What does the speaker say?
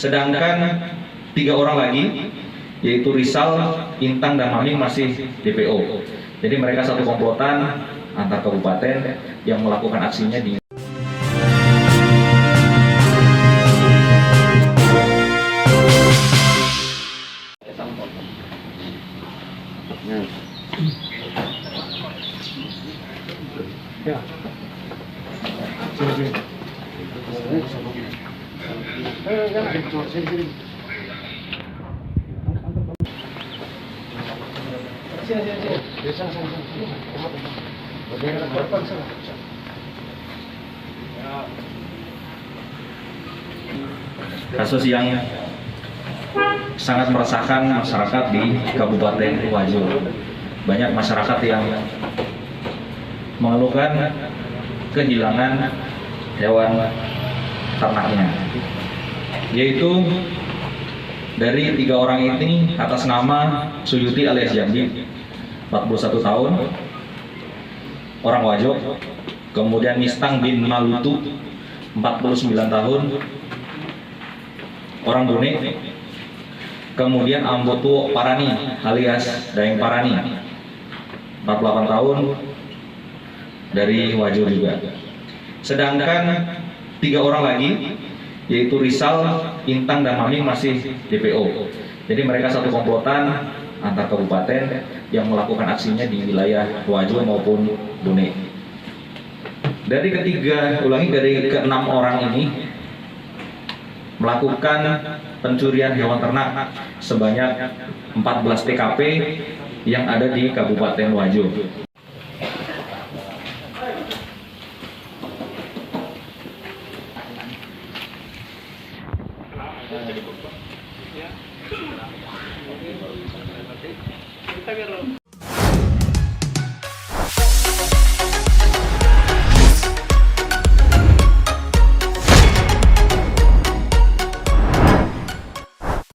Sedangkan 3 orang lagi, yaitu Rizal, Intang, dan Maming masih DPO. Jadi mereka satu komplotan antar kabupaten yang melakukan aksinya di Ya. Sini. Sini. kasus yang sangat meresahkan masyarakat di Kabupaten Wajo. Banyak masyarakat yang mengeluhkan kehilangan hewan ternaknya, yaitu dari 3 orang ini atas nama Suyuti alias Jambi, 41 tahun, orang Wajo. Kemudian Mistang bin Malutu, 49 tahun, orang Bone. Kemudian Ambotuo Parani alias Daeng Parani, 48 tahun, dari Wajo juga. Sedangkan 3 orang lagi, yaitu Rizal, Intang, dan Maming masih DPO. Jadi mereka satu komplotan antar kabupaten yang melakukan aksinya di wilayah Wajo maupun Bone. Dari ke-6 orang ini melakukan pencurian hewan ternak sebanyak 14 TKP yang ada di Kabupaten Wajo.